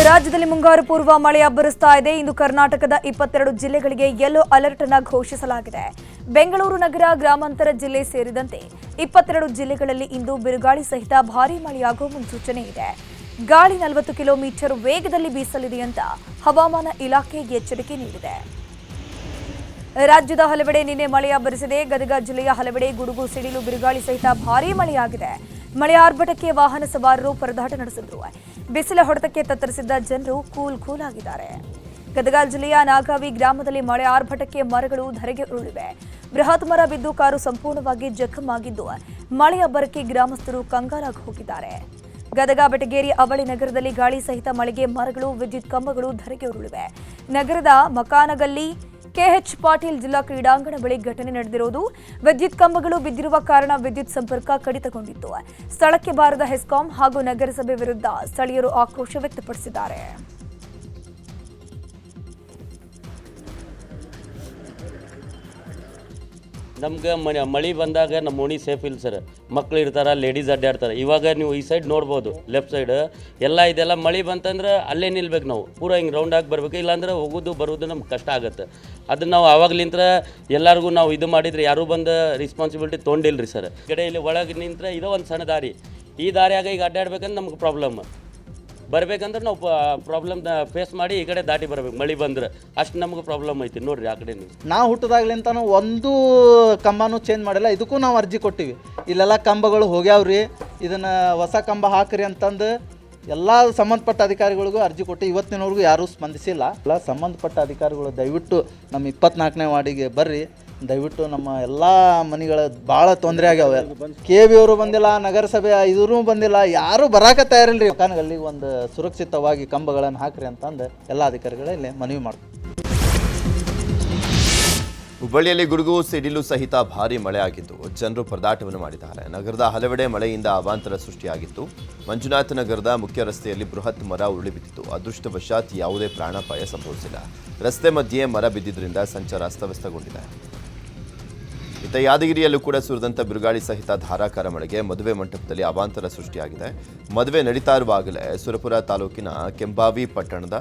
ರಾಜ್ಯದಲ್ಲಿ ಮುಂಗಾರು ಪೂರ್ವ ಮಳೆ ಅಬ್ಬರಿಸ್ತಾ ಇದೆ. ಇಂದು ಕರ್ನಾಟಕದ 22 ಜಿಲ್ಲೆಗಳಿಗೆ ಯೆಲ್ಲೋ ಅಲರ್ಟ್ ಅನ್ನು ಘೋಷಿಸಲಾಗಿದೆ. ಬೆಂಗಳೂರು ನಗರ, ಗ್ರಾಮಾಂತರ ಜಿಲ್ಲೆ ಸೇರಿದಂತೆ 22 ಜಿಲ್ಲೆಗಳಲ್ಲಿ ಇಂದು ಬಿರುಗಾಳಿ ಸಹಿತ ಭಾರೀ ಮಳೆಯಾಗುವ ಮುನ್ಸೂಚನೆ ಇದೆ. ಗಾಳಿ 40 ಕಿಲೋಮೀಟರ್ ವೇಗದಲ್ಲಿ ಬೀಸಲಿದೆ ಅಂತ ಹವಾಮಾನ ಇಲಾಖೆ ಎಚ್ಚರಿಕೆ ನೀಡಿದೆ. ರಾಜ್ಯದ ಹಲವೆಡೆ ನಿನ್ನೆ ಮಳೆ ಅಬ್ಬರಿಸಿದೆ. ಗದಗ ಜಿಲ್ಲೆಯ ಹಲವೆಡೆ ಗುಡುಗು ಸಿಡಿಲು, ಬಿರುಗಾಳಿ ಸಹಿತ ಭಾರೀ ಮಳೆಯಾಗಿದೆ. ಮಳೆ ಆರ್ಭಟಕ್ಕೆ ವಾಹನ ಸವಾರರು ಪರದಾಟ ನಡೆಸಿದ್ರು. ಬಿಸಿಲ ಹೊಡೆತಕ್ಕೆ ತತ್ತರಿಸಿದ್ದ ಜನರು ಕೂಲ್ ಆಗಿದ್ದಾರೆ. ಗದಗ ಜಿಲ್ಲೆಯ ನಾಗಾವಿ ಗ್ರಾಮದಲ್ಲಿ ಮಳೆ ಆರ್ಭಟಕ್ಕೆ ಮರಗಳು ಧರೆಗೆ ಉರುಳಿವೆ. ಬೃಹತ್ ಮರ ಬಿದ್ದು ಕಾರು ಸಂಪೂರ್ಣವಾಗಿ ಜಖಂ ಆಗಿದ್ದು, ಮಳೆ ಅಬ್ಬರಕ್ಕೆ ಗ್ರಾಮಸ್ಥರು ಕಂಗಾಲಾಗಿ ಹೋಗಿದ್ದಾರೆ. ಗದಗ ಬೆಟಗೇರಿ ಅವಳಿ ನಗರದಲ್ಲಿ ಗಾಳಿ ಸಹಿತ ಮಳೆಗೆ ಮರಗಳು, ವಿದ್ಯುತ್ ಕಂಬಗಳು ಧರೆಗೆ ಉರುಳಿವೆ. ನಗರದ ಮಕಾನಗಲ್ಲಿ ಕೆಎಚ್ ಪಾಟೀಲ್ ಜಿಲ್ಲಾ ಕ್ರೀಡಾಂಗಣ ಬಳಿ ಘಟನೆ ನಡೆದಿರುವುದು. ವಿದ್ಯುತ್ ಕಂಬಗಳು ಬಿದ್ದಿರುವ ಕಾರಣ ವಿದ್ಯುತ್ ಸಂಪರ್ಕ ಕಡಿತಗೊಂಡಿತ್ತು. ಸ್ಥಳಕ್ಕೆ ಬಾರದ ಹೆಸ್ಕಾಂ ಹಾಗೂ ನಗರಸಭೆ ವಿರುದ್ಧ ಸ್ಥಳೀಯರು ಆಕ್ರೋಶ ವ್ಯಕ್ತಪಡಿಸಿದ್ದಾರೆ. ನಮ್ಗೆ ಮಳೆ ಬಂದಾಗ ನಮ್ಮ ಓಣಿ ಸೇಫ್ ಇಲ್ಲ ಸರ್. ಮಕ್ಳು ಇರ್ತಾರೆ, ಲೇಡೀಸ್ ಅಡ್ಡಾಡ್ತಾರೆ. ಇವಾಗ ನೀವು ಈ ಸೈಡ್ ನೋಡ್ಬೋದು, ಲೆಫ್ಟ್ ಸೈಡ್ ಎಲ್ಲ ಇದೆಲ್ಲ ಮಳೆ ಬಂತಂದ್ರೆ ಅಲ್ಲೇ ನಿಲ್ಬೇಕು ನಾವು. ಪೂರ ಹಿಂಗೆ ರೌಂಡ್ ಆಗಿ ಬರ್ಬೇಕು, ಇಲ್ಲಾಂದ್ರೆ ಹೋಗೋದು ಬರೋದು ನಮ್ಗೆ ಕಷ್ಟ ಆಗುತ್ತೆ. ಅದನ್ನು ನಾವು ಆವಾಗಲಿಂತ್ರ ಎಲ್ಲರಿಗೂ ನಾವು ಇದು ಮಾಡಿದರೆ ಯಾರೂ ಬಂದು ರೆಸ್ಪಾನ್ಸಿಬಿಲಿಟಿ ತೊಗೊಂಡಿಲ್ಲ ರೀ ಸರ್. ಈ ಕಡೆ ಇಲ್ಲಿ ಒಳಗೆ ನಿಂತ್ರೆ ಇದೋ ಒಂದು ಸಣ್ಣ ದಾರಿ, ಈ ದಾರಿಯಾಗ ಈಗ ಅಡ್ಡಾಡ್ಬೇಕಂದ್ರೆ ನಮ್ಗೆ ಪ್ರಾಬ್ಲಮ್. ಬರಬೇಕಂದ್ರೆ ನಾವು ಪ್ರಾಬ್ಲಮ್ ಫೇಸ್ ಮಾಡಿ ಈ ಕಡೆ ದಾಟಿ ಬರಬೇಕು. ಮಳೆ ಬಂದ್ರೆ ಅಷ್ಟು ನಮ್ಗೆ ಪ್ರಾಬ್ಲಮ್ ಐತಿ ನೋಡ್ರಿ. ಆ ಕಡೆ ನಾವು ಹುಟ್ಟಿದಾಗ್ಲಿಂತಾನು ಒಂದು ಕಂಬನೂ ಚೇಂಜ್ ಮಾಡಿಲ್ಲ. ಇದಕ್ಕೂ ನಾವು ಅರ್ಜಿ ಕೊಟ್ಟಿವಿ. ಇಲ್ಲೆಲ್ಲ ಕಂಬಗಳು ಹೋಗ್ಯಾವ್ರಿ, ಇದನ್ನು ಹೊಸ ಕಂಬ ಹಾಕ್ರಿ ಅಂತಂದು ಎಲ್ಲ ಸಂಬಂಧಪಟ್ಟ ಅಧಿಕಾರಿಗಳಿಗೂ ಅರ್ಜಿ ಕೊಟ್ಟು ಇವತ್ತಿನವರೆಗೂ ಯಾರೂ ಸ್ಪಂದಿಸಿಲ್ಲ. ಎಲ್ಲ ಸಂಬಂಧಪಟ್ಟ ಅಧಿಕಾರಿಗಳು ದಯವಿಟ್ಟು ನಮ್ಮ 24ನೇ ವಾರ್ಡಿಗೆ ಬರ್ರಿ. ದಯವಿಟ್ಟು ನಮ್ಮ ಎಲ್ಲ ಮನೆಗಳ ಭಾಳ ತೊಂದರೆ ಆಗ್ಯಾವ. KV ಅವರು ಬಂದಿಲ್ಲ, ನಗರಸಭೆ ಇದೂ ಬಂದಿಲ್ಲ, ಯಾರೂ ಬರಾಕ ತಯಾರಿಲ್ರಿ. ಅಲ್ಲಿ ಒಂದು ಸುರಕ್ಷಿತವಾಗಿ ಕಂಬಗಳನ್ನು ಹಾಕ್ರಿ ಅಂತಂದು ಎಲ್ಲ ಅಧಿಕಾರಿಗಳಲ್ಲಿ ಮನವಿ ಮಾಡ್ತೀವಿ. ಹುಬ್ಬಳ್ಳಿಯಲ್ಲಿ ಗುಡುಗು ಸಿಡಿಲು ಸಹಿತ ಭಾರೀ ಮಳೆ ಆಗಿದ್ದು ಜನರು ಪರದಾಟವನ್ನು ಮಾಡಿದ್ದಾರೆ. ನಗರದ ಹಲವೆಡೆ ಮಳೆಯಿಂದ ಅವಾಂತರ ಸೃಷ್ಟಿಯಾಗಿತ್ತು. ಮಂಜುನಾಥ ನಗರದ ಮುಖ್ಯ ರಸ್ತೆಯಲ್ಲಿ ಬೃಹತ್ ಮರ ಉರುಳಿ ಬಿದ್ದಿತ್ತು. ಅದೃಷ್ಟವಶಾತ್ ಯಾವುದೇ ಪ್ರಾಣಾಪಾಯ ಸಂಭವಿಸಿಲ್ಲ. ರಸ್ತೆ ಮಧ್ಯೆ ಮರ ಬಿದ್ದಿದ್ದರಿಂದ ಸಂಚಾರ ಅಸ್ತವ್ಯಸ್ತಗೊಂಡಿದೆ. ಇತ್ತ ಯಾದಗಿರಿಯಲ್ಲೂ ಕೂಡ ಸುರಿದಂಥ ಬಿರುಗಾಳಿ ಸಹಿತ ಧಾರಾಕಾರ ಮಳೆಗೆ ಮದುವೆ ಮಂಟಪದಲ್ಲಿ ಅವಾಂತರ ಸೃಷ್ಟಿಯಾಗಿದೆ. ಮದುವೆ ನಡೀತಾ ಇರುವಾಗಲೇ ಸುರಪುರ ತಾಲೂಕಿನ ಕೆಂಬಾವಿ ಪಟ್ಟಣದ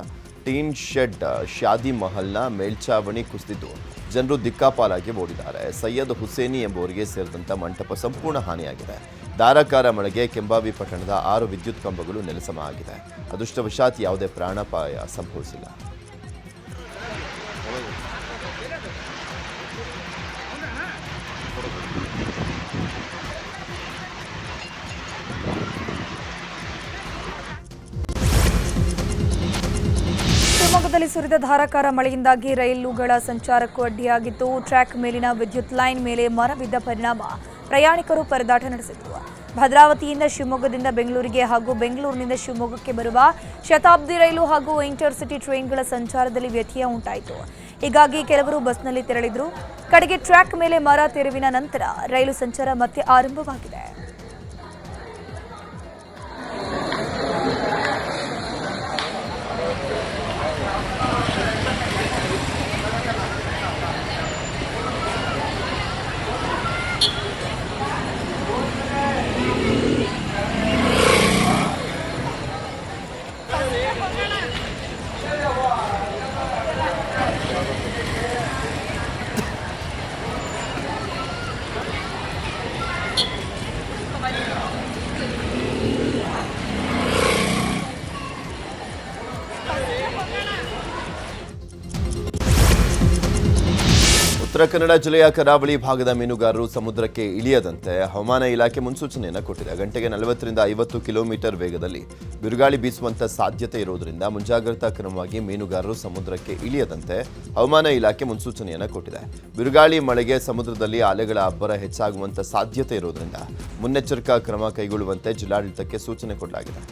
ಟೀನ್ ಶೆಡ್ ಶಾದಿ ಮಹಲ್ನ ಮೇಲ್ಛಾವಣಿ ಕುಸಿದಿದ್ದು ಜನರು ದಿಕ್ಕಾಪಾಲಾಗಿ ಓಡಿದ್ದಾರೆ. ಸೈಯದ್ ಹುಸೇನಿ ಎಂಬುವರಿಗೆ ಸೇರಿದಂಥ ಮಂಟಪ ಸಂಪೂರ್ಣ ಹಾನಿಯಾಗಿದೆ. ಧಾರಾಕಾರ ಮಳೆಗೆ ಕೆಂಬಾವಿ ಪಟ್ಟಣದ 6 ವಿದ್ಯುತ್ ಕಂಬಗಳು ನೆಲಸಮ ಆಗಿದೆ. ಅದೃಷ್ಟವಶಾತ್ ಯಾವುದೇ ಪ್ರಾಣಾಪಾಯ ಸಂಭವಿಸಿಲ್ಲ. ಶಿವಮೊಗ್ಗದಲ್ಲಿ ಸುರಿದ ಧಾರಾಕಾರ ಮಳೆಯಿಂದಾಗಿ ರೈಲುಗಳ ಸಂಚಾರಕ್ಕೂ ಅಡ್ಡಿಯಾಗಿತ್ತು. ಟ್ರ್ಯಾಕ್ ಮೇಲಿನ ವಿದ್ಯುತ್ ಲೈನ್ ಮೇಲೆ ಮರ ಬಿದ್ದ ಪರಿಣಾಮ ಪ್ರಯಾಣಿಕರು ಪರದಾಟ ನಡೆಸಿದ್ರು. ಭದ್ರಾವತಿಯಿಂದ ಶಿವಮೊಗ್ಗದಿಂದ ಬೆಂಗಳೂರಿಗೆ ಹಾಗೂ ಬೆಂಗಳೂರಿನಿಂದ ಶಿವಮೊಗ್ಗಕ್ಕೆ ಬರುವ ಶತಾಬ್ದಿ ರೈಲು ಹಾಗೂ ಇಂಟರ್ಸಿಟಿ ಟ್ರೈನ್ಗಳ ಸಂಚಾರದಲ್ಲಿ ವ್ಯತ್ಯಯ ಉಂಟಾಯಿತು. ಹೀಗಾಗಿ ಕೆಲವರು ಬಸ್ನಲ್ಲಿ ತೆರಳಿದ್ರು. ಕಡೆಗೆ ಟ್ರ್ಯಾಕ್ ಮೇಲೆ ಮರ ತೆರವಿನ ನಂತರ ರೈಲು ಸಂಚಾರ ಮತ್ತೆ ಆರಂಭವಾಗಿದೆ. ಉತ್ತರ ಕನ್ನಡ ಜಿಲ್ಲೆಯ ಕರಾವಳಿ ಭಾಗದ ಮೀನುಗಾರರು ಸಮುದ್ರಕ್ಕೆ ಇಳಿಯದಂತೆ ಹವಾಮಾನ ಇಲಾಖೆ ಮುನ್ಸೂಚನೆಯನ್ನು ಕೊಟ್ಟಿದೆ. ಗಂಟೆಗೆ 40 ರಿಂದ 50 ಕಿಲೋಮೀಟರ್ ವೇಗದಲ್ಲಿ ಬಿರುಗಾಳಿ ಬೀಸುವಂತ ಸಾಧ್ಯತೆ ಇರುವುದರಿಂದ ಮುಂಜಾಗ್ರತಾ ಕ್ರಮವಾಗಿ ಮೀನುಗಾರರು ಸಮುದ್ರಕ್ಕೆ ಇಳಿಯದಂತೆ ಹವಾಮಾನ ಇಲಾಖೆ ಮುನ್ಸೂಚನೆಯನ್ನು ಕೊಟ್ಟಿದೆ. ಬಿರುಗಾಳಿ ಮಳೆಗೆ ಸಮುದ್ರದಲ್ಲಿ ಅಲೆಗಳ ಅಬ್ಬರ ಹೆಚ್ಚಾಗುವಂತ ಸಾಧ್ಯತೆ ಇರುವುದರಿಂದ ಮುನ್ನೆಚ್ಚರಿಕಾ ಕ್ರಮ ಕೈಗೊಳ್ಳುವಂತೆ ಜಿಲ್ಲಾಡಳಿತಕ್ಕೆ ಸೂಚನೆ ಕೊಡಲಾಗಿದೆ.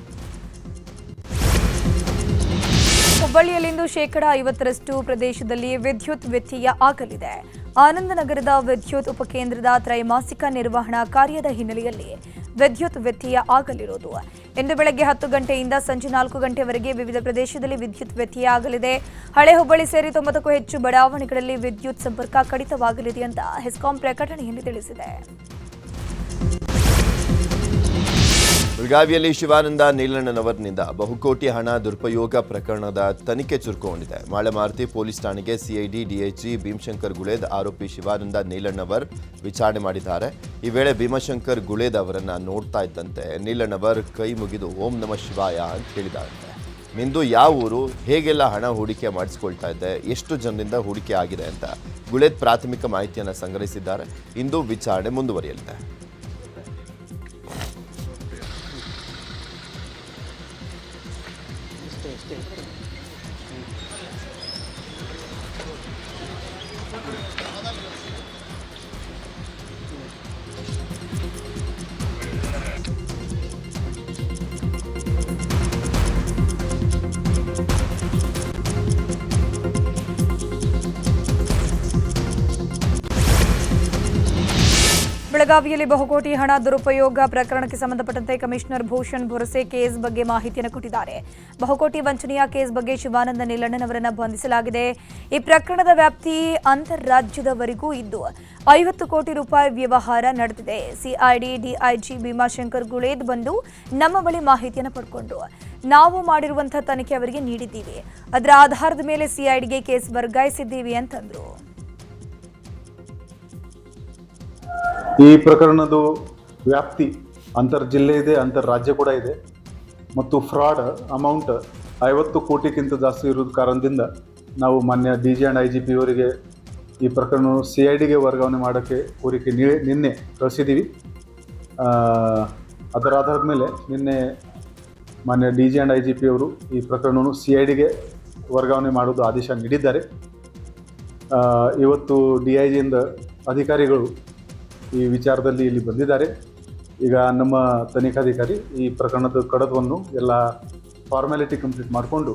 ಹುಬ್ಬಳ್ಳಿಯಲ್ಲಿಂದು 50% ಪ್ರದೇಶದಲ್ಲಿ ವಿದ್ಯುತ್ ವ್ಯತ್ಯಯ ಆಗಲಿದೆ. ಆನಂದನಗರದ ವಿದ್ಯುತ್ ಉಪಕೇಂದ್ರದ ತ್ರೈಮಾಸಿಕ ನಿರ್ವಹಣಾ ಕಾರ್ಯದ ಹಿನ್ನೆಲೆಯಲ್ಲಿ ವಿದ್ಯುತ್ ವ್ಯತ್ಯಯ ಆಗಲಿರುವುದು. ಇಂದು ಬೆಳಗ್ಗೆ 10 ಗಂಟೆಯಿಂದ ಸಂಜೆ 4 ಗಂಟೆವರೆಗೆ ವಿವಿಧ ಪ್ರದೇಶದಲ್ಲಿ ವಿದ್ಯುತ್ ವ್ಯತ್ಯಯ ಆಗಲಿದೆ. ಹಳೆ ಹುಬ್ಬಳ್ಳಿ ಸೇರಿ 90ಕ್ಕೂ ಹೆಚ್ಚು ಬಡಾವಣೆಗಳಲ್ಲಿ ವಿದ್ಯುತ್ ಸಂಪರ್ಕ ಕಡಿತವಾಗಲಿದೆ ಅಂತ ಹೆಸ್ಕಾಂ ಪ್ರಕಟಣೆಯಲ್ಲಿ ತಿಳಿಸಿದೆ. ಬೆಳಗಾವಿಯಲ್ಲಿ ಶಿವಾನಂದ ನೀಲಣ್ಣನವರ್ನಿಂದ ಬಹುಕೋಟಿ ಹಣ ದುರುಪಯೋಗ ಪ್ರಕರಣದ ತನಿಖೆ ಚುರುಕುಗೊಂಡಿದೆ. ಮಾಳಮಾರುತಿ ಪೊಲೀಸ್ ಠಾಣೆಗೆ ಸಿಐಡಿ ಡಿಐಜಿ ಭೀಮಶಂಕರ್ ಗುಳೇದ್ ಆರೋಪಿ ಶಿವಾನಂದ ನೀಲಣ್ಣವರ್ ವಿಚಾರಣೆ ಮಾಡಿದ್ದಾರೆ. ಈ ವೇಳೆ ಭೀಮಶಂಕರ್ ಗುಳೇದ್ ಅವರನ್ನ ನೋಡ್ತಾ ಇದ್ದಂತೆ ನೀಲಣ್ಣವರ್ ಕೈ ಮುಗಿದು ಓಂ ನಮಃ ಶಿವಾಯ ಅಂತ ಹೇಳಿದಾರಂತೆ. ನಿಂದು ಯಾವ ಊರು, ಹೇಗೆಲ್ಲ ಹಣ ಹೂಡಿಕೆ ಮಾಡಿಸ್ಕೊಳ್ತಾ ಇದ್ದೆ, ಎಷ್ಟು ಜನರಿಂದ ಹೂಡಿಕೆ ಆಗಿದೆ ಅಂತ ಗುಳೇದ್ ಪ್ರಾಥಮಿಕ ಮಾಹಿತಿಯನ್ನು ಸಂಗ್ರಹಿಸಿದ್ದಾರೆ. ಇಂದು ವಿಚಾರಣೆ ಮುಂದುವರಿಯಲಿದೆ. ಬೆಳಗಾವಿಯಲ್ಲಿ ಬಹುಕೋಟಿ ಹಣ ದುರುಪಯೋಗ ಪ್ರಕರಣಕ್ಕೆ ಸಂಬಂಧಪಟ್ಟಂತೆ ಕಮಿಷನರ್ ಭೂಷಣ್ ಭೊರಸೆ ಕೇಸ್ ಬಗ್ಗೆ ಮಾಹಿತಿಯನ್ನು ಕೊಟ್ಟಿದ್ದಾರೆ. ಬಹುಕೋಟಿ ವಂಚನೆಯ ಕೇಸ್ ಬಗ್ಗೆ ಶಿವಾನಂದ ನೀಲಣ್ಣನವರನ್ನು ಬಂಧಿಸಲಾಗಿದೆ. ಈ ಪ್ರಕರಣದ ವ್ಯಾಪ್ತಿ ಅಂತಾರಾಜ್ಯದವರೆಗೂ ಇದ್ದು 50 ಕೋಟಿ ರೂಪಾಯಿ ವ್ಯವಹಾರ ನಡೆದಿದೆ. ಸಿಐಡಿ ಡಿಐಜಿ ಭೀಮಾಶಂಕರ್ ಗುಳೇದ್ ಬಂದು ನಮ್ಮ ಬಳಿ ಮಾಹಿತಿಯನ್ನು ಪಡ್ಕೊಂಡು ನಾವು ಮಾಡಿರುವಂತಹ ತನಿಖೆ ಅವರಿಗೆ ನೀಡಿದ್ದೀವಿ. ಅದರ ಆಧಾರದ ಮೇಲೆ ಸಿಐಡಿಗೆ ಕೇಸ್ ವರ್ಗಾಯಿಸಿದ್ದೀವಿ ಅಂತಂದ್ರು. ಈ ಪ್ರಕರಣದ ವ್ಯಾಪ್ತಿ ಅಂತರ್ ಜಿಲ್ಲೆ ಇದೆ, ಅಂತರ್ ರಾಜ್ಯ ಕೂಡ ಇದೆ ಮತ್ತು ಫ್ರಾಡ್ ಅಮೌಂಟ್ 50 ಕೋಟಿಗಿಂತ ಜಾಸ್ತಿ ಇರೋದ ಕಾರಣದಿಂದ ನಾವು ಮಾನ್ಯ DG ಆ್ಯಂಡ್ IGP ಅವರಿಗೆ ಈ ಪ್ರಕರಣ CIDಗೆ ವರ್ಗಾವಣೆ ಮಾಡೋಕ್ಕೆ ಕೋರಿಕೆ ನಿನ್ನೆ ಕಳಿಸಿದ್ದೀವಿ. ಅದರ ಆಧಾರದ ಮೇಲೆ ನಿನ್ನೆ ಮಾನ್ಯ DG ಆ್ಯಂಡ್ IGP ಅವರು ಈ ಪ್ರಕರಣವನ್ನು CIDಗೆ ವರ್ಗಾವಣೆ ಮಾಡೋದು ಆದೇಶ ನೀಡಿದ್ದಾರೆ. ಇವತ್ತು DIGಯಿಂದ ಅಧಿಕಾರಿಗಳು ಈ ವಿಚಾರದಲ್ಲಿ ಇಲ್ಲಿ ಬಂದಿದ್ದಾರೆ. ಈಗ ನಮ್ಮ ತನಿಖಾಧಿಕಾರಿ ಈ ಪ್ರಕರಣದ ಕಡತವನ್ನು ಎಲ್ಲ ಫಾರ್ಮ್ಯಾಲಿಟಿ ಕಂಪ್ಲೀಟ್ ಮಾಡಿಕೊಂಡು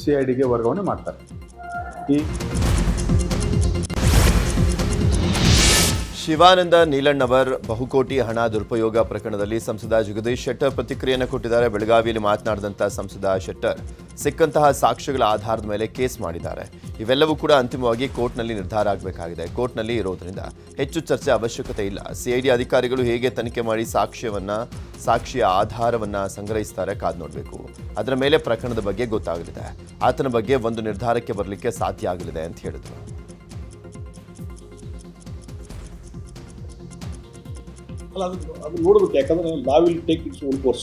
CIDಗೆ ವರ್ಗಾವಣೆ ಮಾಡ್ತಾರೆ. ಶಿವಾನಂದ ನೀಲಣ್ಣವರ್ ಬಹುಕೋಟಿ ಹಣ ದುರುಪಯೋಗ ಪ್ರಕರಣದಲ್ಲಿ ಸಂಸದ ಜಗದೀಶ್ ಶೆಟ್ಟರ್ ಪ್ರತಿಕ್ರಿಯೆಯನ್ನು ಕೊಟ್ಟಿದ್ದಾರೆ. ಬೆಳಗಾವಿಯಲ್ಲಿ ಮಾತನಾಡಿದಂಥ ಸಂಸದ ಶೆಟ್ಟರ್ ಸಿಕ್ಕಂತಹ ಸಾಕ್ಷ್ಯಗಳ ಆಧಾರದ ಮೇಲೆ ಕೇಸ್ ಮಾಡಿದ್ದಾರೆ. ಇವೆಲ್ಲವೂ ಕೂಡ ಅಂತಿಮವಾಗಿ ಕೋರ್ಟ್ನಲ್ಲಿ ನಿರ್ಧಾರ ಆಗಬೇಕಾಗಿದೆ. ಕೋರ್ಟ್ನಲ್ಲಿ ಇರೋದ್ರಿಂದ ಹೆಚ್ಚು ಚರ್ಚೆ ಅವಶ್ಯಕತೆ ಇಲ್ಲ. CID ಅಧಿಕಾರಿಗಳು ಹೇಗೆ ತನಿಖೆ ಮಾಡಿ ಸಾಕ್ಷಿಯ ಆಧಾರವನ್ನು ಸಂಗ್ರಹಿಸ್ತಾರೆ ಕಾದು ನೋಡಬೇಕು. ಅದರ ಮೇಲೆ ಪ್ರಕರಣದ ಬಗ್ಗೆ ಗೊತ್ತಾಗಲಿದೆ. ಆತನ ಬಗ್ಗೆ ಒಂದು ನಿರ್ಧಾರಕ್ಕೆ ಬರಲಿಕ್ಕೆ ಸಾಧ್ಯ ಆಗಲಿದೆ ಅಂತ ಹೇಳಿದರು. ಅಲ್ಲ ಅದು ನೋಡಬೇಕು. ಯಾಕಂದರೆ law will take its own course.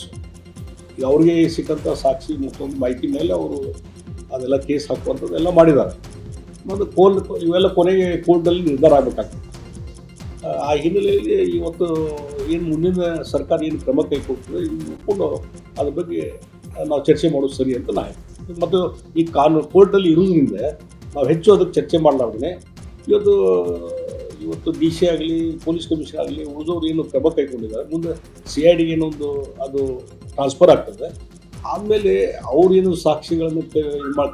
ಈಗ ಅವ್ರಿಗೆ ಸಿಕ್ಕಂಥ ಸಾಕ್ಷಿ ಮತ್ತೊಂದು ಮಾಹಿತಿ ಮೇಲೆ ಅವರು ಅದೆಲ್ಲ ಕೇಸ್ ಹಾಕುವಂಥದ್ದು ಎಲ್ಲ ಮಾಡಿದ್ದಾರೆ. ಮತ್ತು ಇವೆಲ್ಲ ಕೊನೆಗೆ ಕೋರ್ಟಲ್ಲಿ ನಿರ್ಧಾರ ಆಗಬೇಕಾಗ್ತದೆ. ಆ ಹಿನ್ನೆಲೆಯಲ್ಲಿ ಇವತ್ತು ಏನು ಮುಂದಿನ ಸರ್ಕಾರ ಏನು ಕ್ರಮ ಕೈಗೊಳ್ತದೆ ಇದು ನೋಡಿಕೊಂಡು ಅದ್ರ ಬಗ್ಗೆ ನಾವು ಚರ್ಚೆ ಮಾಡೋದು ಸರಿ ಅಂತ ನಾನು. ಮತ್ತು ಈ ಕೋರ್ಟಲ್ಲಿ ಇರೋದ್ರಿಂದ ನಾವು ಹೆಚ್ಚು ಅದಕ್ಕೆ ಚರ್ಚೆ ಮಾಡಲಾರ್ದೇ ಇವತ್ತು DC ಆಗಲಿ ಪೊಲೀಸ್ ಕಮಿಷನ್ ಆಗಲಿ ಉಳಿದವ್ರು ಏನು ಕ್ರಮ ಕೈಗೊಂಡಿದ್ದಾರೆ. ಮುಂದೆ CIDಗೆ ಏನೊಂದು ಅದು ಟ್ರಾನ್ಸ್ಫರ್ ಆಗ್ತದೆ. ಆದಮೇಲೆ ಅವ್ರೇನು ಸಾಕ್ಷಿಗಳನ್ನು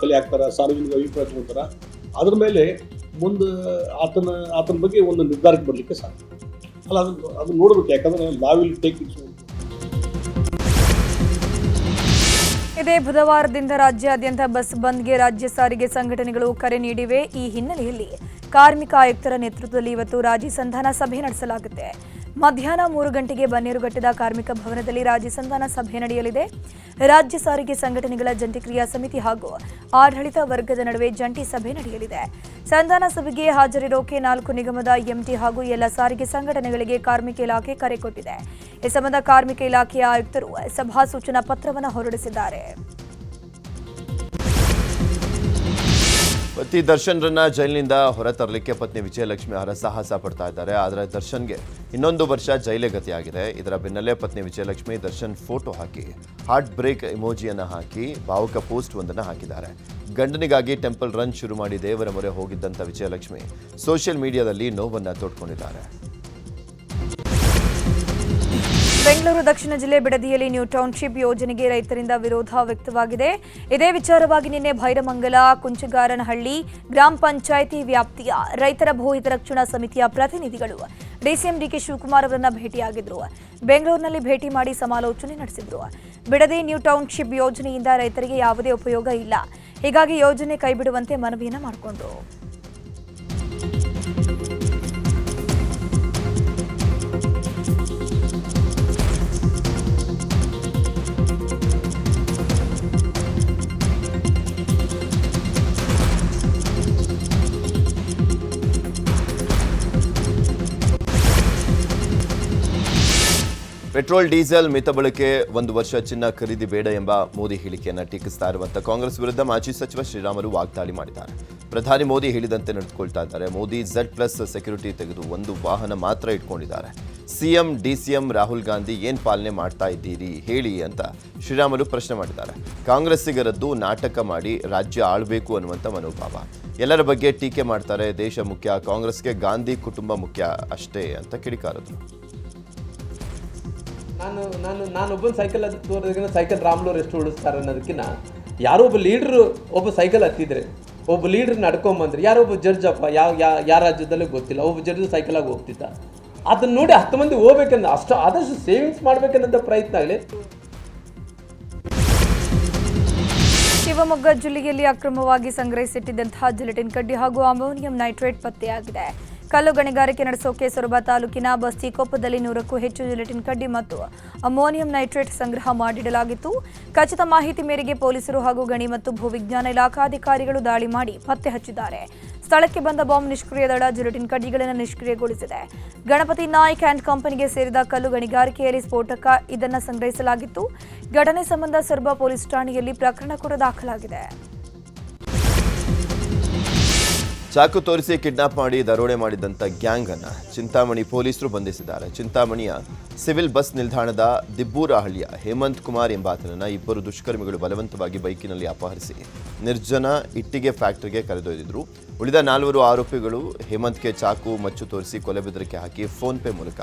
ಕಲೆ ಹಾಕ್ತಾರೆ, ಸಾರ್ವಜನಿಕ ಅಭಿಪ್ರಾಯ ತಗೊಳ್ತಾರೆ. ಅದ್ರ ಮೇಲೆ ಮುಂದೆ ಆತನ ಬಗ್ಗೆ ಒಂದು ನಿರ್ಧಾರಕ್ಕೆ ಬರಲಿಕ್ಕೆ ಸಾಧ್ಯ. ಅಲ್ಲ ಅದು ನೋಡಬೇಕು. ಯಾಕಂದರೆ law will take its own. ಇದೇ ಬುಧವಾರದಿಂದ ರಾಜ್ಯಾದ್ಯಂತ ಬಸ್ ಬಂದ್ಗೆ ರಾಜ್ಯ ಸಾರಿಗೆ ಸಂಘಟನೆಗಳು ಕರೆ ನೀಡಿವೆ. ಈ ಹಿನ್ನೆಲೆಯಲ್ಲಿ ಕಾರ್ಮಿಕ ಆಯುಕ್ತರ ನೇತೃತ್ವದಲ್ಲಿ ಇವತ್ತು ರಾಜ್ಯ ಸಂಧಾನ ಸಭೆ ನಡೆಸಲಾಗುತ್ತೆ. ಮಧ್ಯಾಹ್ನ 3 ಗಂಟೆಗೆ ಬನ್ನೇರುಘಟ್ಟದ ಕಾರ್ಮಿಕ ಭವನದಲ್ಲಿ ರಾಜ್ಯ ಸಂಧಾನ ಸಭೆ ನಡೆಯಲಿದೆ. ರಾಜ್ಯ ಸಾರಿಗೆ ಸಂಘಟನೆಗಳ ಜಂಟಿ ಕ್ರಿಯಾ ಸಮಿತಿ ಹಾಗೂ ಆಡಳಿತ ವರ್ಗದ ನಡುವೆ ಜಂಟಿ ಸಭೆ ನಡೆಯಲಿದೆ. ಸಂಧಾನ ಸಭೆಗೆ ಹಾಜರಿರೋಕೆ 4 ನಿಗಮದ MT ಹಾಗೂ ಎಲ್ಲ ಸಾರಿಗೆ ಸಂಘಟನೆಗಳಿಗೆ ಕಾರ್ಮಿಕ ಇಲಾಖೆ ಕರೆ ಕೊಟ್ಟಿದೆ. ಈ ಸಂಬಂಧ ಕಾರ್ಮಿಕ ಇಲಾಖೆಯ ಆಯುಕ್ತರು ಸಭಾ ಸೂಚನಾ ಪತ್ರವನ್ನು ಹೊರಡಿಸಿದ್ದಾರೆ. ಪತಿ ದರ್ಶನ್ರನ್ನ ಜೈಲಿನಿಂದ ಹೊರತರಲಿಕ್ಕೆ ಪತ್ನಿ ವಿಜಯಲಕ್ಷ್ಮಿ ಹರಸಾಹಸ ಪಡ್ತಾ ಇದ್ದಾರೆ. ಆದರೆ ದರ್ಶನ್ಗೆ 1 ವರ್ಷ ಜೈಲೇ ಗತಿಯಾಗಿದೆ. ಇದರ ಬೆನ್ನಲ್ಲೇ ಪತ್ನಿ ವಿಜಯಲಕ್ಷ್ಮಿ ದರ್ಶನ್ ಫೋಟೋ ಹಾಕಿ ಹಾರ್ಟ್ ಬ್ರೇಕ್ ಇಮೋಜಿಯನ್ನು ಹಾಕಿ ಭಾವುಕ ಪೋಸ್ಟ್ ಒಂದನ್ನು ಹಾಕಿದ್ದಾರೆ. ಗಂಡನಿಗಾಗಿ ಟೆಂಪಲ್ ರನ್ ಶುರು ಮಾಡಿ ದೇವರ ಮೊರೆ ಹೋಗಿದ್ದಂಥ ವಿಜಯಲಕ್ಷ್ಮಿ ಸೋಷಿಯಲ್ ಮೀಡಿಯಾದಲ್ಲಿ ನೋವನ್ನು ತೋಡ್ಕೊಂಡಿದ್ದಾರೆ. ಬೆಂಗಳೂರು ದಕ್ಷಿಣ ಜಿಲ್ಲೆ ಬಿಡದಿಯಲ್ಲಿ ನ್ಯೂ ಟೌನ್ಶಿಪ್ ಯೋಜನೆಗೆ ರೈತರಿಂದ ವಿರೋಧ ವ್ಯಕ್ತವಾಗಿದೆ. ಇದೇ ವಿಚಾರವಾಗಿ ನಿನ್ನೆ ಭೈರಮಂಗಲ ಕುಂಚಗಾರನಹಳ್ಳಿ ಗ್ರಾಮ ಪಂಚಾಯಿತಿ ವ್ಯಾಪ್ತಿಯ ರೈತರ ಭೂ ಹಿತರಕ್ಷಣಾ ಸಮಿತಿಯ ಪ್ರತಿನಿಧಿಗಳು DCM DK ಶಿವಕುಮಾರ್ ಅವರನ್ನ ಭೇಟಿಯಾಗಿದ್ರು. ಬೆಂಗಳೂರಿನಲ್ಲಿ ಭೇಟಿ ಮಾಡಿ ಸಮಾಲೋಚನೆ ನಡೆಸಿದ್ರು. ಬಿಡದಿ ನ್ಯೂ ಟೌನ್ಶಿಪ್ ಯೋಜನೆಯಿಂದ ರೈತರಿಗೆ ಯಾವುದೇ ಉಪಯೋಗ ಇಲ್ಲ, ಹೀಗಾಗಿ ಯೋಜನೆ ಕೈಬಿಡುವಂತೆ ಮನವಿಯನ್ನು ಮಾಡಿಕೊಂಡ್ರು. ಪೆಟ್ರೋಲ್ ಡೀಸೆಲ್ ಮಿತ ಬಳಕೆ 1 ವರ್ಷ ಚಿನ್ನ ಖರೀದಿ ಬೇಡ ಎಂಬ ಮೋದಿ ಹೇಳಿಕೆಯನ್ನು ಟೀಕಿಸ್ತಾ ಇರುವಂಥ ಕಾಂಗ್ರೆಸ್ ವಿರುದ್ಧ ಮಾಜಿ ಸಚಿವ ಶ್ರೀರಾಮುಲು ವಾಗ್ದಾಳಿ ಮಾಡಿದ್ದಾರೆ. ಪ್ರಧಾನಿ ಮೋದಿ ಹೇಳಿದಂತೆ ನಡೆದುಕೊಳ್ತಾ ಇದ್ದಾರೆ. ಮೋದಿ Z+ ಸೆಕ್ಯೂರಿಟಿ ತೆಗೆದು ಒಂದು ವಾಹನ ಮಾತ್ರ ಇಟ್ಕೊಂಡಿದ್ದಾರೆ. ಸಿಎಂ DCM ರಾಹುಲ್ ಗಾಂಧಿ ಏನು ಪಾಲನೆ ಮಾಡ್ತಾ ಇದ್ದೀರಿ ಹೇಳಿ ಅಂತ ಶ್ರೀರಾಮುಲು ಪ್ರಶ್ನೆ ಮಾಡಿದ್ದಾರೆ. ಕಾಂಗ್ರೆಸ್ಸಿಗರದ್ದು ನಾಟಕ ಮಾಡಿ ರಾಜ್ಯ ಆಳಬೇಕು ಅನ್ನುವಂಥ ಮನೋಭಾವ. ಎಲ್ಲರ ಬಗ್ಗೆ ಟೀಕೆ ಮಾಡ್ತಾರೆ. ದೇಶ ಮುಖ್ಯ, ಕಾಂಗ್ರೆಸ್ಗೆ ಗಾಂಧಿ ಕುಟುಂಬ ಮುಖ್ಯ ಅಷ್ಟೇ ಅಂತ ಕಿಡಿಕಾರದ್ರು. ನಾನೊಬ್ಬ ಸೈಕಲ್ ಹತ್ತೋದ್ರಿಂದ ಸೈಕಲ್ ರಾಮ್ಲೋರು ಎಷ್ಟು ಉಳಿಸ್ತಾರೆ ಅನ್ನೋದಕ್ಕಿಂತ ಯಾರೋ ಒಬ್ಬ ಲೀಡ್ರು ಒಬ್ಬ ಸೈಕಲ್ ಹತ್ತಿದ್ರೆ, ಒಬ್ಬ ಲೀಡ್ರ್ ನಡ್ಕೊಂಬಂದ್ರೆ, ಯಾರೋ ಒಬ್ಬ ಜಡ್ಜ್ ಅಪ್ಪ ಯಾವ ರಾಜ್ಯದಲ್ಲೂ ಗೊತ್ತಿಲ್ಲ, ಒಬ್ಬ ಜಡ್ಜ್ ಸೈಕಲಾಗಿ ಹೋಗ್ತಿದ್ದ. ಅದನ್ನ ನೋಡಿ 10 ಮಂದಿ ಹೋಗ್ಬೇಕಂದ್ರೆ ಆದಷ್ಟು ಸೇವಿಂಗ್ಸ್ ಮಾಡ್ಬೇಕನ್ನೋ ಪ್ರಯತ್ನ ಆಗಲಿ. ಶಿವಮೊಗ್ಗ ಜಿಲ್ಲೆಯಲ್ಲಿ ಅಕ್ರಮವಾಗಿ ಸಂಗ್ರಹಿಸಿಟ್ಟಿದ್ದಂತಹ ಜಿಲೆಟಿನ್ ಕಡ್ಡಿ ಹಾಗೂ ಅಮೋನಿಯಂ ನೈಟ್ರೇಟ್ ಪತ್ತೆಯಾಗಿದೆ. ಕಲ್ಲು ಗಣಿಗಾರಿಕೆ ನಡೆಸೋಕೆ ಸೊರಬ ತಾಲೂಕಿನ ಬಸ್ತಿಕೊಪ್ಪದಲ್ಲಿ 100ಕ್ಕೂ ಹೆಚ್ಚು ಜಿಲೆಟಿನ್ ಕಡ್ಡಿ ಮತ್ತು ಅಮೋನಿಯಂ ನೈಟ್ರೇಟ್ ಸಂಗ್ರಹ ಮಾಡಿಡಲಾಗಿತ್ತು. ಖಚಿತ ಮಾಹಿತಿ ಮೇರೆಗೆ ಪೊಲೀಸರು ಹಾಗೂ ಗಣಿ ಮತ್ತು ಭೂವಿಜ್ಞಾನ ಇಲಾಖಾಧಿಕಾರಿಗಳು ದಾಳಿ ಮಾಡಿ ಪತ್ತೆ ಹಚ್ಚಿದ್ದಾರೆ. ಸ್ಥಳಕ್ಕೆ ಬಂದ ಬಾಂಬ್ ನಿಷ್ಕ್ರಿಯ ದಳ ಜಿಲೆಟಿನ್ ಕಡ್ಡಿಗಳನ್ನು ನಿಷ್ಕ್ರಿಯಗೊಳಿಸಿದೆ. ಗಣಪತಿ ನಾಯ್ಕ್ ಆ್ಯಂಡ್ ಕಂಪನಿಗೆ ಸೇರಿದ ಕಲ್ಲು ಗಣಿಗಾರಿಕೆಯಲ್ಲಿ ಸ್ಫೋಟಕ ಇದನ್ನು ಸಂಗ್ರಹಿಸಲಾಗಿತ್ತು. ಘಟನೆ ಸಂಬಂಧ ಸೊರಬ ಪೊಲೀಸ್ ಠಾಣೆಯಲ್ಲಿ ಪ್ರಕರಣ ಕೂಡ ದಾಖಲಾಗಿದೆ. ಚಾಕು ತೋರಿಸಿ ಕಿಡ್ನಾಪ್ ಮಾಡಿ ದರೋಡೆ ಮಾಡಿದಂಥ ಗ್ಯಾಂಗ್ ಅನ್ನು ಚಿಂತಾಮಣಿ ಪೊಲೀಸರು ಬಂಧಿಸಿದ್ದಾರೆ. ಚಿಂತಾಮಣಿಯ ಸಿವಿಲ್ ಬಸ್ ನಿಲ್ದಾಣದ ದಿಬ್ಬೂರಹಳ್ಳಿಯ ಹೇಮಂತ್ ಕುಮಾರ್ ಎಂಬಾತನನ್ನು 2 ದುಷ್ಕರ್ಮಿಗಳು ಬಲವಂತವಾಗಿ ಬೈಕಿನಲ್ಲಿ ಅಪಹರಿಸಿ ನಿರ್ಜನ ಇಟ್ಟಿಗೆ ಫ್ಯಾಕ್ಟರಿಗೆ ಕರೆದೊಯ್ದಿದ್ರು. ಉಳಿದ 4 ಆರೋಪಿಗಳು ಹೇಮಂತ್ಗೆ ಚಾಕು ಮಚ್ಚು ತೋರಿಸಿ ಕೊಲೆ ಬೆದರಿಕೆ ಹಾಕಿ ಫೋನ್ ಪೇ ಮೂಲಕ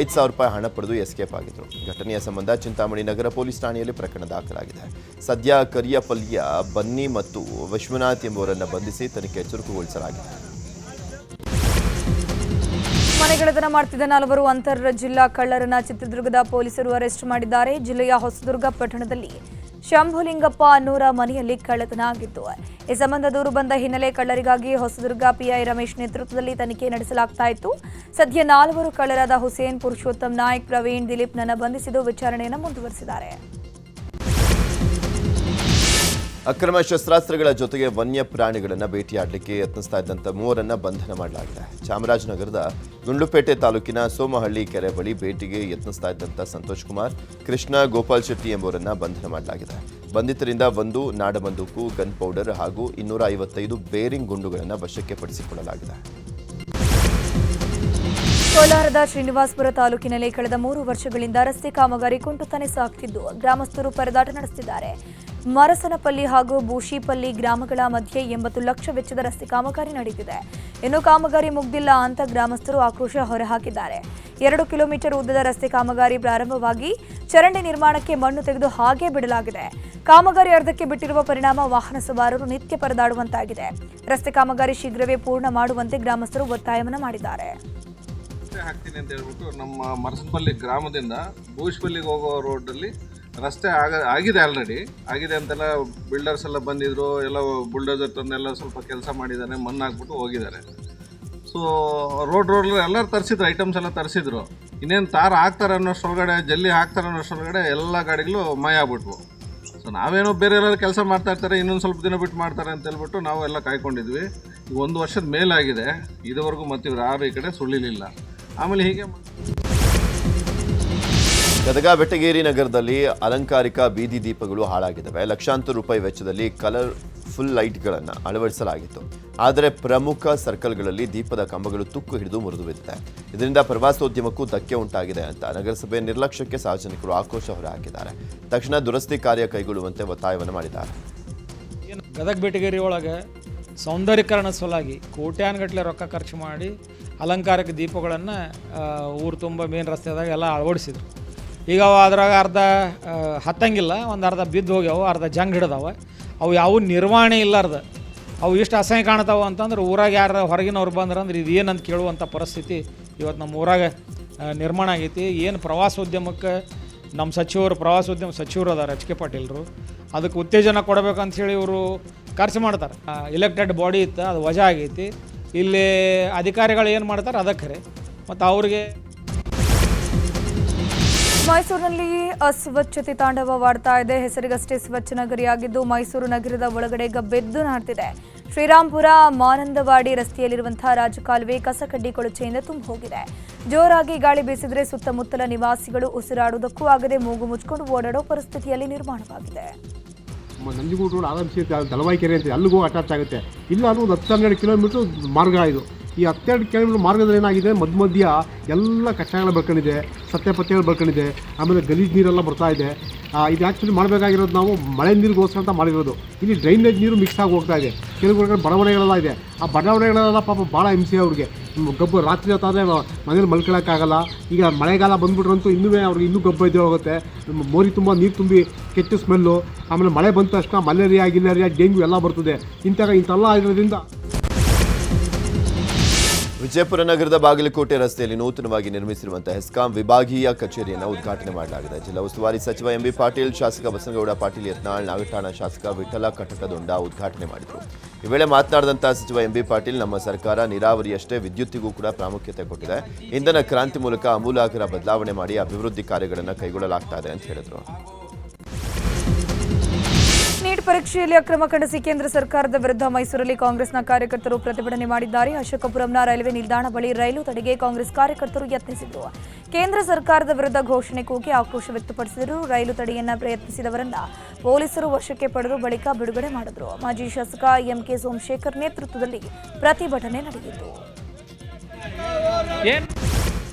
5,000 ರೂಪಾಯಿ ಹಣ ಪಡೆದು ಎಸ್ಕೇಪ್ ಆಗಿದ್ರು. ಘಟನೆಯ ಸಂಬಂಧ ಚಿಂತಾಮಣಿ ನಗರ ಪೊಲೀಸ್ ಠಾಣೆಯಲ್ಲಿ ಪ್ರಕರಣ ದಾಖಲಾಗಿದೆ. ಸದ್ಯ ಕರಿಯಪಲ್ಲಿಯ ಬನ್ನಿ ಮತ್ತು ವಿಶ್ವನಾಥ್ ಎಂಬುವರನ್ನು ಬಂಧಿಸಿ ತನಿಖೆ ಚುರುಕುಗೊಳಿಸಲಾಗಿದೆ. ಮನೆಗಳ್ಳತನ ಮಾಡ್ತಿದ್ದ 4 ಅಂತರ್ ಜಿಲ್ಲಾ ಕಳ್ಳರನ್ನ ಚಿತ್ರದುರ್ಗದ ಪೊಲೀಸರು ಅರೆಸ್ಟ್ ಮಾಡಿದ್ದಾರೆ. ಜಿಲ್ಲೆಯ ಹೊಸದುರ್ಗ ಪಟ್ಟಣದಲ್ಲಿ ಶಂಭುಲಿಂಗಪ್ಪ ಅನ್ನೋರ ಮನೆಯಲ್ಲಿ ಕಳ್ಳತನ ಆಗಿತ್ತು. ಈ ಸಂಬಂಧ ದೂರು ಬಂದ ಹಿನ್ನೆಲೆ ಕಳ್ಳರಿಗಾಗಿ ಹೊಸದುರ್ಗ PI ರಮೇಶ್ ನೇತೃತ್ವದಲ್ಲಿ ತನಿಖೆ ನಡೆಸಲಾಗ್ತಾ ಇತ್ತು. ಸದ್ಯ 4 ಕಳ್ಳರಾದ ಹುಸೇನ್, ಪುರುಷೋತ್ತಮ್ ನಾಯ್ಕ್, ಪ್ರವೀಣ್, ದಿಲೀಪ್ನನ್ನ ಬಂಧಿಸಿದ್ದು ವಿಚಾರಣೆಯನ್ನು ಮುಂದುವರೆಸಿದ್ದಾರೆ. ಅಕ್ರಮ ಶಸ್ತ್ರಾಸ್ತ್ರಗಳ ಜೊತೆಗೆ ವನ್ಯ ಪ್ರಾಣಿಗಳನ್ನು ಬೇಟೆಯಾಡಲಿಕ್ಕೆ ಯತ್ನಿಸ್ತಾ ಇದ್ದಂಥ 3 ಬಂಧನ ಮಾಡಲಾಗಿದೆ. ಚಾಮರಾಜನಗರದ ಗುಂಡ್ಲುಪೇಟೆ ತಾಲೂಕಿನ ಸೋಮಹಳ್ಳಿ ಕೆರೆ ಬಳಿ ಬೇಟೆಗೆ ಯತ್ನಿಸ್ತಾ ಇದ್ದಂಥ ಸಂತೋಷ್ ಕುಮಾರ್, ಕೃಷ್ಣ, ಗೋಪಾಲ್ ಶೆಟ್ಟಿ ಎಂಬುವರನ್ನು ಬಂಧನ ಮಾಡಲಾಗಿದೆ. ಬಂಧಿತರಿಂದ 1 ನಾಡಬಂದೂಕು, ಗನ್ ಪೌಡರ್ ಹಾಗೂ 255 ಬೇರಿಂಗ್ ಗುಂಡುಗಳನ್ನು ವಶಕ್ಕೆ ಪಡಿಸಿಕೊಳ್ಳಲಾಗಿದೆ. ಕೋಲಾರದ ಶ್ರೀನಿವಾಸಪುರ ತಾಲೂಕಿನಲ್ಲಿ ಕಳೆದ 3 ವರ್ಷಗಳಿಂದ ರಸ್ತೆ ಕಾಮಗಾರಿ ಕುಂಟುತ್ತಾನೆ ಸಾಗುತ್ತಿದ್ದು ಗ್ರಾಮಸ್ಥರು ಪರದಾಟ ನಡೆಸುತ್ತಿದ್ದಾರೆ. ಮರಸನಪಲ್ಲಿ ಹಾಗೂ ಬೂಶಿಪಲ್ಲಿ ಗ್ರಾಮಗಳ ಮಧ್ಯೆ 80 ಲಕ್ಷ ವೆಚ್ಚದ ರಸ್ತೆ ಕಾಮಗಾರಿ ನಡೆದಿದೆ. ಇನ್ನು ಕಾಮಗಾರಿ ಮುಗ್ದಿಲ್ಲ ಅಂತ ಗ್ರಾಮಸ್ಥರು ಆಕ್ರೋಶ ಹೊರಹಾಕಿದ್ದಾರೆ. 2 ಕಿಲೋಮೀಟರ್ ಉದ್ದದ ರಸ್ತೆ ಕಾಮಗಾರಿ ಪ್ರಾರಂಭವಾಗಿ ಚರಂಡಿ ನಿರ್ಮಾಣಕ್ಕೆ ಮಣ್ಣು ತೆಗೆದು ಹಾಗೇ ಬಿಡಲಾಗಿದೆ. ಕಾಮಗಾರಿ ಅರ್ಧಕ್ಕೆ ಬಿಟ್ಟಿರುವ ಪರಿಣಾಮ ವಾಹನ ಸವಾರರು ನಿತ್ಯ ಪರದಾಡುವಂತಾಗಿದೆ. ರಸ್ತೆ ಕಾಮಗಾರಿ ಶೀಘ್ರವೇ ಪೂರ್ಣ ಮಾಡುವಂತೆ ಗ್ರಾಮಸ್ಥರು ಒತ್ತಾಯವನ್ನು ಮಾಡಿದ್ದಾರೆ. ಹಾಕ್ತೀನಿ ಅಂತ ಹೇಳ್ಬಿಟ್ಟು ನಮ್ಮ ಮರಸನಪಲ್ಲಿ ಗ್ರಾಮದಿಂದ ಬೂಶ್ಪಲ್ಲಿಗೆ ಹೋಗೋ ರೋಡಲ್ಲಿ ರಸ್ತೆ ಆಗಿದೆ, ಆಲ್ರೆಡಿ ಆಗಿದೆ ಅಂತೆಲ್ಲ ಬಿಲ್ಡರ್ಸ್ ಎಲ್ಲ ಬಂದಿದ್ರು, ಎಲ್ಲ ಬುಲ್ಡೋಸರ್ ತಂದೆಲ್ಲ ಸ್ವಲ್ಪ ಕೆಲಸ ಮಾಡಿದ್ದಾರೆ, ಮಣ್ಣು ಹಾಕ್ಬಿಟ್ಟು ಹೋಗಿದ್ದಾರೆ. ಸೊ ರೋಡ್ ಎಲ್ಲರೂ ತರಿಸಿದ್ರು, ಐಟಮ್ಸ್ ಎಲ್ಲ ತರಿಸಿದ್ರು. ಇನ್ನೇನು ತಾರು ಹಾಕ್ತಾರೆ ಅನ್ನೋಷ್ಟೊಳಗಡೆ, ಜಲ್ಲಿ ಹಾಕ್ತಾರೆ ಅನ್ನೋಷ್ಟೊಳಗಡೆ ಎಲ್ಲ ಗಾಡಿಗಳು ಮಾಯ ಆಗ್ಬಿಟ್ವು. ಸೊ ನಾವೇನೋ ಬೇರೆ ಎಲ್ಲರೂ ಕೆಲಸ ಮಾಡ್ತಾ ಇರ್ತಾರೆ, ಇನ್ನೊಂದು ಸ್ವಲ್ಪ ದಿನ ಬಿಟ್ಟು ಮಾಡ್ತಾರೆ ಅಂತ ಹೇಳ್ಬಿಟ್ಟು ನಾವು ಎಲ್ಲ ಕಾಯ್ಕೊಂಡಿದ್ವಿ. ಈಗ 1 ವರ್ಷದ ಮೇಲಾಗಿದೆ, ಇದುವರೆಗೂ ಮತ್ತೆ ಇವ್ರು ಯಾರು ಈ ಕಡೆ ಸುಳ್ಳಿಲಿಲ್ಲ. ಆಮೇಲೆ ಹೀಗೆ ಗದಗ ಬೆಟ್ಟಗೇರಿ ನಗರದಲ್ಲಿ ಅಲಂಕಾರಿಕ ಬೀದಿ ದೀಪಗಳು ಹಾಳಾಗಿದ್ದಾವೆ. ಲಕ್ಷಾಂತರ ರೂಪಾಯಿ ವೆಚ್ಚದಲ್ಲಿ ಕಲರ್ಫುಲ್ ಲೈಟ್ಗಳನ್ನು ಅಳವಡಿಸಲಾಗಿತ್ತು. ಆದರೆ ಪ್ರಮುಖ ಸರ್ಕಲ್ಗಳಲ್ಲಿ ದೀಪದ ಕಂಬಗಳು ತುಕ್ಕು ಹಿಡಿದು ಮುರಿದು ಬಿದ್ದಿದೆ. ಇದರಿಂದ ಪ್ರವಾಸೋದ್ಯಮಕ್ಕೂ ಧಕ್ಕೆ ಉಂಟಾಗಿದೆ ಅಂತ ನಗರಸಭೆ ನಿರ್ಲಕ್ಷ್ಯಕ್ಕೆ ಸಾರ್ವಜನಿಕರು ಆಕ್ರೋಶ ಹೊರಹಾಕಿದ್ದಾರೆ. ತಕ್ಷಣ ದುರಸ್ತಿ ಕಾರ್ಯ ಕೈಗೊಳ್ಳುವಂತೆ ಒತ್ತಾಯವನ್ನು ಮಾಡಿದ್ದಾರೆ. ಗದಗ ಬೆಟ್ಟಗೇರಿ ಒಳಗೆ ಸೌಂದರ್ಯೀಕರಣ ಸಲುವಾಗಿ ಕೋಟ್ಯಾನುಗಟ್ಟಲೆ ರೊಕ್ಕ ಖರ್ಚು ಮಾಡಿ ಅಲಂಕಾರಿಕ ದೀಪಗಳನ್ನು ಊರು ತುಂಬ ಮೇನ್ ರಸ್ತೆದಾಗ ಎಲ್ಲ ಅಳವಡಿಸಿದ್ರು. ಈಗ ಅವು ಅದ್ರಾಗ ಅರ್ಧ ಹತ್ತಂಗಿಲ್ಲ, ಒಂದು ಅರ್ಧ ಬಿದ್ದು ಹೋಗ್ಯಾವ, ಅರ್ಧ ಜಂಗ್ ಹಿಡ್ದಾವೆ. ಅವು ಯಾವ ನಿರ್ವಹಣೆ ಇಲ್ಲಾರ್ದ ಅವು ಎಷ್ಟು ಅಸಹ್ಯ ಕಾಣ್ತಾವೆ ಅಂತಂದ್ರೆ ಊರಾಗ ಯಾರು ಹೊರಗಿನವ್ರು ಬಂದ್ರೆ ಇದು ಏನಂತ ಕೇಳುವಂಥ ಪರಿಸ್ಥಿತಿ ಇವತ್ತು ನಮ್ಮ ಊರಾಗ ನಿರ್ಮಾಣ ಆಗೈತಿ. ಏನು ಪ್ರವಾಸೋದ್ಯಮಕ್ಕೆ ನಮ್ಮ ಪ್ರವಾಸೋದ್ಯಮ ಸಚಿವರು ಅದಾರ HK ಪಾಟೀಲ್ರು, ಅದಕ್ಕೆ ಉತ್ತೇಜನ ಕೊಡಬೇಕಂತ ಹೇಳಿ ಇವರು ಖರ್ಚು ಮಾಡ್ತಾರೆ. ಎಲೆಕ್ಟೆಡ್ ಬಾಡಿ ಇತ್ತು, ಅದು ವಜಾ ಆಗೈತಿ. ಇಲ್ಲಿ ಅಧಿಕಾರಿಗಳು ಏನು ಮಾಡ್ತಾರೆ ಅದಕ್ಕೆ ಮತ್ತು ಅವ್ರಿಗೆ ಮೈಸೂರಿನಲ್ಲಿ ಅಸ್ವಚ್ಛತೆ ತಾಂಡವವಾಡ್ತಾ ಇದೆ. ಹೆಸರಿಗಷ್ಟೇ ಸ್ವಚ್ಛ ನಗರಿಯಾಗಿದ್ದು ಮೈಸೂರು ನಗರದ ಒಳಗಡೆ ಗಬ್ಬೆದ್ದು ನಾಡ್ತಿದೆ. ಶ್ರೀರಾಂಪುರ ಮಾನಂದವಾಡಿ ರಸ್ತೆಯಲ್ಲಿರುವಂತಹ ರಾಜಕಾಲುವೆ ಕಸಕಡ್ಡಿ ಕೊಳಚೆಯಿಂದ ತುಂಬಿ ಹೋಗಿದೆ. ಜೋರಾಗಿ ಗಾಳಿ ಬೀಸಿದ್ರೆ ಸುತ್ತಮುತ್ತಲ ನಿವಾಸಿಗಳು ಉಸಿರಾಡುವುದಕ್ಕೂ ಆಗದೆ ಮೂಗು ಮುಚ್ಚಿಕೊಂಡು ಓಡಾಡೋ ಪರಿಸ್ಥಿತಿಯಲ್ಲಿ ನಿರ್ಮಾಣವಾಗಿದೆ. ನಂಜನಗೂಡು ರೋಡ್ ಆರಂಭಿಸಿ ದಳವಾಯಿ ಕೆರೆ ಅಂತ ಅಲ್ಲಿಗೂ ಅಟ್ಯಾಚ್ ಆಗುತ್ತೆ. ಇಲ್ಲ ಅದು ಒಂದು 10-12 ಕಿಲೋಮೀಟ್ರ್ ಮಾರ್ಗ ಇದು. ಈ 12 ಕಿಲೋಮೀಟ್ರ್ ಮಾರ್ಗದಲ್ಲಿ ಏನಾಗಿದೆ, ಮಧ್ಯ ಎಲ್ಲ ಕಚ್ಚಗಳು ಬರ್ಕೊಂಡಿದೆ, ಸತ್ಯಪತ್ಯಗಳು ಬರ್ಕೊಂಡಿದೆ, ಆಮೇಲೆ ಗಲೀಜು ನೀರೆಲ್ಲ ಬರ್ತಾ ಇದೆ. ಇದು ಆ್ಯಕ್ಚುಲಿ ಮಾಡಬೇಕಾಗಿರೋದು ನಾವು ಮಳೆ ನೀರಿಗೋಸ್ಕರ ಅಂತ ಮಾಡಿರೋದು. ಇಲ್ಲಿ ಡ್ರೈನೇಜ್ ನೀರು ಮಿಕ್ಸ್ ಆಗಿ ಹೋಗ್ತಾ ಇದೆ. ಕೆಲವು ಬಡಾವಣೆಗಳೆಲ್ಲ ಇದೆ. ಆ ಬಡಾವಣೆಗಳೆಲ್ಲ ಪಾಪ ಭಾಳ ಹಿಂಸೆ ಅವ್ರಿಗೆ. ಗಬ್ಬು ರಾತ್ರಿ ಹೊತ್ತಾದರೆ ಮನೇಲಿ ಮಲ್ಕೊಳ್ಳೋಕ್ಕಾಗಲ್ಲ. ಈಗ ಮಳೆಗಾಲ ಬಂದ್ಬಿಟ್ರಂತೂ ಅವ್ರಿಗೆ ಇನ್ನೂ ಗಬ್ಬು ಎದ್ದು ಹೋಗುತ್ತೆ. ಮೋರಿ ತುಂಬ ನೀರು ತುಂಬಿ ಕೆಟ್ಟ ಸ್ಮೆಲ್ಲು, ಆಮೇಲೆ ಮಳೆ ಬಂದ ತಕ್ಷಣ ಮಲೇರಿಯಾ ಗಿಲೇರಿಯಾ ಡೆಂಗ್ಯೂ ಎಲ್ಲ ಬರ್ತದೆ. ಇಂಥೆಲ್ಲ ಇರೋದ್ರಿಂದ ವಿಜಯಪುರ ನಗರದ ಬಾಗಲಕೋಟೆ ರಸ್ತೆಯಲ್ಲಿ ನೂತನವಾಗಿ ನಿರ್ಮಿಸಿರುವಂತಹ ಹೆಸ್ಕಾಂ ವಿಭಾಗೀಯ ಕಚೇರಿಯನ್ನು ಉದ್ಘಾಟನೆ ಮಾಡಲಾಗಿದೆ. ಜಿಲ್ಲಾ ಉಸ್ತುವಾರಿ ಸಚಿವ ಎಂಬಿ ಪಾಟೀಲ್, ಶಾಸಕ ಬಸನಗೌಡ ಪಾಟೀಲ್ ಯತ್ನಾಳ್, ನಾಗಠಾಣ ಶಾಸಕ ವಿಠಲ ಕಟಕದೊಂಡ ಉದ್ಘಾಟನೆ ಮಾಡಿದರು. ಈ ವೇಳೆ ಮಾತನಾಡಿದಂತಹ ಸಚಿವ ಎಂಬಿ ಪಾಟೀಲ್, ನಮ್ಮ ಸರ್ಕಾರ ನೀರಾವರಿಯಷ್ಟೇ ವಿದ್ಯುತ್ತಿಗೂ ಕೂಡ ಪ್ರಾಮುಖ್ಯತೆ ಕೊಟ್ಟಿದೆ. ಇಂಧನ ಕ್ರಾಂತಿ ಮೂಲಕ ಆಮೂಲಾಗ್ರ ಬದಲಾವಣೆ ಮಾಡಿ ಅಭಿವೃದ್ಧಿ ಕಾರ್ಯಗಳನ್ನು ಕೈಗೊಳ್ಳಲಾಗ್ತಾ ಇದೆ ಅಂತ ಹೇಳಿದರು. ನೀಟ್ ಪರೀಕ್ಷೆಯಲ್ಲಿ ಅಕ್ರಮ ಖಂಡಿಸಿ ಕೇಂದ್ರ ಸರ್ಕಾರದ ವಿರುದ್ಧ ಮೈಸೂರಲ್ಲಿ ಕಾಂಗ್ರೆಸ್ನ ಕಾರ್ಯಕರ್ತರು ಪ್ರತಿಭಟನೆ ಮಾಡಿದ್ದಾರೆ. ಅಶೋಕಪುರಂನ ರೈಲ್ವೆ ನಿಲ್ದಾಣ ಬಳಿ ರೈಲು ತಡೆಗೆ ಕಾಂಗ್ರೆಸ್ ಕಾರ್ಯಕರ್ತರು ಯತ್ನಿಸಿದರು. ಕೇಂದ್ರ ಸರ್ಕಾರದ ವಿರುದ್ಧ ಘೋಷಣೆ ಕೂಗಿ ಆಕ್ರೋಶ ವ್ಯಕ್ತಪಡಿಸಿದರು. ರೈಲು ತಡೆಯನ್ನ ಪ್ರಯತ್ನಿಸಿದವರನ್ನ ಪೊಲೀಸರು ವಶಕ್ಕೆ ಪಡೆದು ಬಳಿಕ ಬಿಡುಗಡೆ ಮಾಡಿದರು. ಮಾಜಿ ಶಾಸಕ ಎಂಕೆ ಸೋಮಶೇಖರ್ ನೇತೃತ್ವದಲ್ಲಿ ಪ್ರತಿಭಟನೆ ನಡೆಯಿತು.